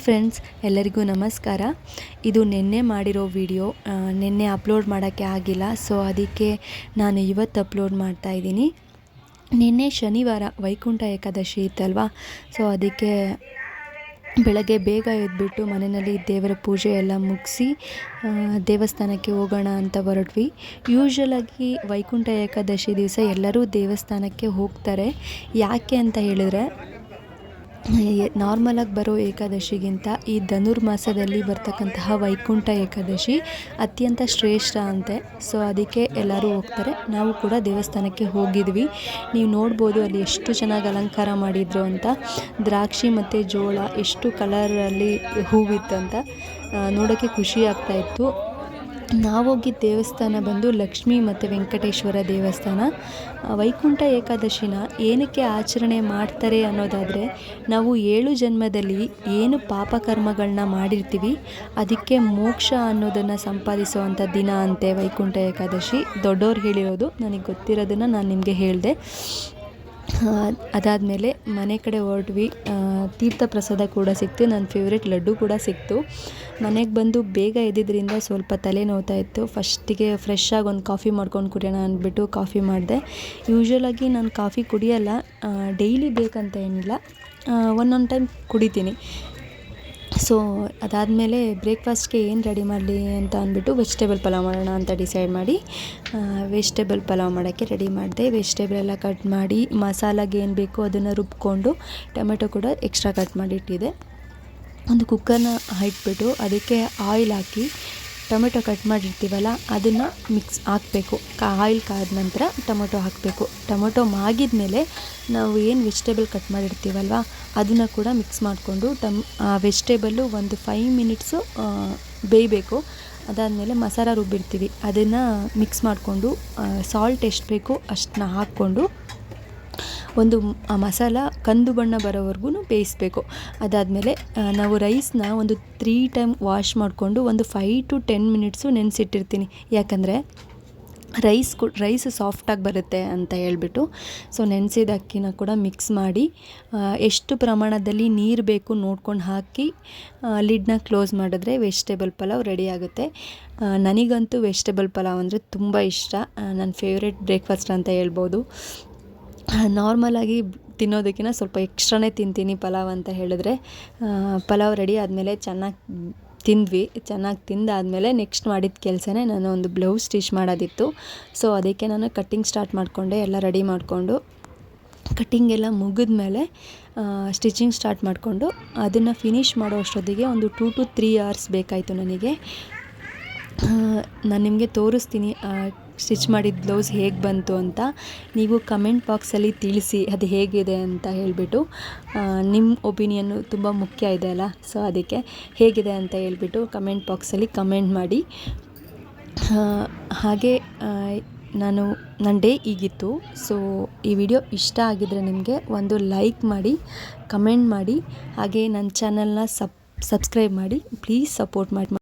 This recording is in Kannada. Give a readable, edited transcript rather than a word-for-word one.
ಫ್ರೆಂಡ್ಸ್, ಎಲ್ಲರಿಗೂ ನಮಸ್ಕಾರ. ಇದು ನಿನ್ನೆ ಮಾಡಿರೋ ವಿಡಿಯೋ. ನಿನ್ನೆ ಅಪ್ಲೋಡ್ ಮಾಡೋಕ್ಕೆ ಆಗಿಲ್ಲ, ಸೊ ಅದಕ್ಕೆ ನಾನು ಇವತ್ತು ಅಪ್ಲೋಡ್ ಮಾಡ್ತಾಯಿದ್ದೀನಿ. ನಿನ್ನೆ ಶನಿವಾರ ವೈಕುಂಠ ಏಕಾದಶಿ ಇತ್ತಲ್ವ, ಸೊ ಅದಕ್ಕೆ ಬೆಳಗ್ಗೆ ಬೇಗ ಎದ್ಬಿಟ್ಟು ಮನೆಯಲ್ಲಿ ದೇವರ ಪೂಜೆ ಎಲ್ಲ ಮುಗಿಸಿ ದೇವಸ್ಥಾನಕ್ಕೆ ಹೋಗೋಣ ಅಂತ ಹೊರಟ್ವಿ. ಯೂಶ್ವಲಾಗಿ ವೈಕುಂಠ ಏಕಾದಶಿ ದಿವಸ ಎಲ್ಲರೂ ದೇವಸ್ಥಾನಕ್ಕೆ ಹೋಗ್ತಾರೆ. ಯಾಕೆ ಅಂತ ಹೇಳಿದ್ರೆ, ನಾರ್ಮಲಾಗಿ ಬರೋ ಏಕಾದಶಿಗಿಂತ ಈ ಧನುರ್ಮಾಸದಲ್ಲಿ ಬರ್ತಕ್ಕಂತಹ ವೈಕುಂಠ ಏಕಾದಶಿ ಅತ್ಯಂತ ಶ್ರೇಷ್ಠ ಅಂತೆ. ಸೊ ಅದಕ್ಕೆ ಎಲ್ಲರೂ ಹೋಗ್ತಾರೆ. ನಾವು ಕೂಡ ದೇವಸ್ಥಾನಕ್ಕೆ ಹೋಗಿದ್ವಿ. ನೀವು ನೋಡ್ಬೋದು ಅಲ್ಲಿ ಎಷ್ಟು ಚೆನ್ನಾಗಿ ಅಲಂಕಾರ ಮಾಡಿದ್ರು ಅಂತ. ದ್ರಾಕ್ಷಿ ಮತ್ತು ಜೋಳ ಎಷ್ಟು ಕಲರಲ್ಲಿ ಹೂವಿತ್ತಂತ ನೋಡೋಕ್ಕೆ ಖುಷಿ ಆಗ್ತಾಯಿತ್ತು. ನಾವೋಗಿದ್ದ ದೇವಸ್ಥಾನ ಬಂದು ಲಕ್ಷ್ಮೀ ಮತ್ತು ವೆಂಕಟೇಶ್ವರ ದೇವಸ್ಥಾನ. ವೈಕುಂಠ ಏಕಾದಶಿನ ಏನಕ್ಕೆ ಆಚರಣೆ ಮಾಡ್ತಾರೆ ಅನ್ನೋದಾದರೆ, ನಾವು 7 ಜನ್ಮದಲ್ಲಿ ಏನು ಪಾಪಕರ್ಮಗಳನ್ನ ಮಾಡಿರ್ತೀವಿ ಅದಕ್ಕೆ ಮೋಕ್ಷ ಅನ್ನೋದನ್ನು ಸಂಪಾದಿಸುವಂಥ ದಿನ ಅಂತೆ ವೈಕುಂಠ ಏಕಾದಶಿ. ದೊಡ್ಡವ್ರು ಹೇಳಿರೋದು, ನನಗೆ ಗೊತ್ತಿರೋದನ್ನು ನಾನು ನಿಮಗೆ ಹೇಳಿದೆ. ಅದಾದಮೇಲೆ ಮನೆ ಕಡೆ ಹೊರಟ್ವಿ. ತೀರ್ಥ ಪ್ರಸಾದ ಕೂಡ ಸಿಕ್ತು, ನನ್ನ ಫೇವ್ರೆಟ್ ಲಡ್ಡು ಕೂಡ ಸಿಕ್ತು. ಮನೆಗೆ ಬಂದು ಬೇಗ ಎದ್ದಿದ್ದರಿಂದ ಸ್ವಲ್ಪ ತಲೆ ನೋವ್ತಾ ಇತ್ತು. ಫಸ್ಟಿಗೆ ಫ್ರೆಶ್ಶಾಗಿ ಒಂದು ಕಾಫಿ ಮಾಡ್ಕೊಂಡು ಕುಡಿಯೋಣ ಅಂದ್ಬಿಟ್ಟು ಕಾಫಿ ಮಾಡಿದೆ. ಯೂಶ್ವಲಾಗಿ ನಾನು ಕಾಫಿ ಕುಡಿಯೋಲ್ಲ, ಡೈಲಿ ಬೇಕಂತ ಏನಿಲ್ಲ, ಒಂದೊಂದು ಟೈಮ್ ಕುಡಿತೀನಿ. ಸೊ ಅದಾದಮೇಲೆ ಬ್ರೇಕ್ಫಾಸ್ಟ್ಗೆ ಏನು ರೆಡಿ ಮಾಡಲಿ ಅಂತ ಅಂದ್ಬಿಟ್ಟು ವೆಜಿಟೇಬಲ್ ಪಲಾವ್ ಮಾಡೋಣ ಅಂತ ಡಿಸೈಡ್ ಮಾಡಿ ವೆಜಿಟೇಬಲ್ ಪಲಾವ್ ಮಾಡೋಕ್ಕೆ ರೆಡಿ ಮಾಡಿದೆ. ವೆಜಿಟೇಬಲ್ ಎಲ್ಲ ಕಟ್ ಮಾಡಿ ಮಸಾಲಾಗೆ ಏನು ಬೇಕೋ ಅದನ್ನು ರುಬ್ಕೊಂಡು, ಟೊಮೆಟೊ ಕೂಡ ಎಕ್ಸ್ಟ್ರಾ ಕಟ್ ಮಾಡಿ ಇಟ್ಟಿದೆ. ಒಂದು ಕುಕ್ಕರ್ನ ಇಟ್ಬಿಟ್ಟು ಅದಕ್ಕೆ ಆಯಿಲ್ ಹಾಕಿ ಟೊಮೆಟೊ ಕಟ್ ಮಾಡಿರ್ತೀವಲ್ಲ ಅದನ್ನು ಹಾಕಬೇಕು. ಆಯಿಲ್ ಕಾದ ನಂತರ ಟೊಮೆಟೊ ಹಾಕಬೇಕು. ಟೊಮೆಟೊ ಮಾಗಿದ ಮೇಲೆ ನಾವು ಏನು ವೆಜಿಟೇಬಲ್ ಕಟ್ ಮಾಡಿರ್ತೀವಲ್ವ ಅದನ್ನು ಕೂಡ ಮಿಕ್ಸ್ ಮಾಡಿಕೊಂಡು ವೆಜಿಟೇಬಲ್ಲು ಒಂದು 5 ಮಿನಿಟ್ಸು ಬೇಯಬೇಕು. ಅದಾದಮೇಲೆ ಮಸಾಲ ರುಬ್ಬಿರ್ತೀವಿ ಅದನ್ನು ಮಿಕ್ಸ್ ಮಾಡಿಕೊಂಡು ಸಾಲ್ಟ್ ಎಷ್ಟು ಬೇಕೋ ಅಷ್ಟನ್ನ ಹಾಕ್ಕೊಂಡು ಒಂದು ಮಸಾಲ ಕಂದು ಬಣ್ಣ ಬರೋವರೆಗೂ ಬೇಯಿಸಬೇಕು. ಅದಾದಮೇಲೆ ನಾವು ರೈಸ್ನ ಒಂದು 3 ಟೈಮ್ ವಾಶ್ ಮಾಡಿಕೊಂಡು ಒಂದು 5 to 10 ಮಿನಿಟ್ಸು ನೆನೆಸಿಟ್ಟಿರ್ತೀನಿ. ಯಾಕಂದರೆ ರೈಸ್ ಸಾಫ್ಟಾಗಿ ಬರುತ್ತೆ ಅಂತ ಹೇಳ್ಬಿಟ್ಟು. ಸೊ ನೆನೆಸಿದ ಅಕ್ಕಿನ ಕೂಡ ಮಿಕ್ಸ್ ಮಾಡಿ ಎಷ್ಟು ಪ್ರಮಾಣದಲ್ಲಿ ನೀರು ಬೇಕು ನೋಡ್ಕೊಂಡು ಹಾಕಿ ಲಿಡ್ನ ಕ್ಲೋಸ್ ಮಾಡಿದ್ರೆ ವೆಜಿಟೇಬಲ್ ಪಲಾವ್ ರೆಡಿ ಆಗುತ್ತೆ. ನನಗಂತೂ ವೆಜಿಟೇಬಲ್ ಪಲಾವ್ ಅಂದರೆ ತುಂಬ ಇಷ್ಟ. ನನ್ನ ಫೇವ್ರೆಟ್ ಬ್ರೇಕ್ಫಾಸ್ಟ್ ಅಂತ ಹೇಳ್ಬೋದು. ನಾರ್ಮಲಾಗಿ ತಿನ್ನೋದಕ್ಕಿಂತ ಸ್ವಲ್ಪ ಎಕ್ಸ್ಟ್ರಾನೇ ತಿಂತೀನಿ ಪಲಾವ್ ಅಂತ ಹೇಳಿದ್ರೆ. ಪಲಾವ್ ರೆಡಿ ಆದಮೇಲೆ ಚೆನ್ನಾಗಿ ತಿಂದ್ವಿ. ಚೆನ್ನಾಗಿ ತಿಂದಾದಮೇಲೆ ನೆಕ್ಸ್ಟ್ ಮಾಡಿದ ಕೆಲಸನೇ ನಾನು ಒಂದು ಬ್ಲೌಸ್ ಸ್ಟಿಚ್ ಮಾಡೋದಿತ್ತು. ಸೊ ಅದಕ್ಕೆ ನಾನು ಕಟ್ಟಿಂಗ್ ಸ್ಟಾರ್ಟ್ ಮಾಡಿಕೊಂಡೆ. ಎಲ್ಲ ರೆಡಿ ಮಾಡಿಕೊಂಡು ಕಟ್ಟಿಂಗ್ ಎಲ್ಲ ಮುಗಿದ್ಮೇಲೆ ಸ್ಟಿಚಿಂಗ್ ಸ್ಟಾರ್ಟ್ ಮಾಡಿಕೊಂಡು ಅದನ್ನು ಫಿನಿಷ್ ಮಾಡೋ ಅಷ್ಟೊತ್ತಿಗೆ ಒಂದು 2 to 3 hours ಬೇಕಾಯಿತು ನನಗೆ. ನಾನು ನಿಮಗೆ ತೋರಿಸ್ತೀನಿ ಸ್ಟಿಚ್ ಮಾಡಿದ ಬ್ಲೌಸ್ ಹೇಗೆ ಬಂತು ಅಂತ. ನೀವು ಕಮೆಂಟ್ ಬಾಕ್ಸಲ್ಲಿ ತಿಳಿಸಿ ಅದು ಹೇಗಿದೆ ಅಂತ ಹೇಳಿಬಿಟ್ಟು. ನಿಮ್ಮ ಒಪಿನಿಯನ್ನು ತುಂಬ ಮುಖ್ಯ ಇದೆ ಅಲ್ಲ, ಸೊ ಅದಕ್ಕೆ ಹೇಗಿದೆ ಅಂತ ಹೇಳ್ಬಿಟ್ಟು ಕಮೆಂಟ್ ಬಾಕ್ಸಲ್ಲಿ ಕಮೆಂಟ್ ಮಾಡಿ. ಹಾಗೆ ನನ್ನ ಡೇ ಹೀಗಿತ್ತು. ಸೊ ಈ ವಿಡಿಯೋ ಇಷ್ಟ ಆಗಿದ್ರೆ ನಿಮಗೆ ಒಂದು ಲೈಕ್ ಮಾಡಿ, ಕಮೆಂಟ್ ಮಾಡಿ, ಹಾಗೆ ನನ್ನ ಚಾನಲ್ನ ಸಬ್ಸ್ಕ್ರೈಬ್ ಮಾಡಿ. ಪ್ಲೀಸ್ ಸಪೋರ್ಟ್ ಮಾಡಿ.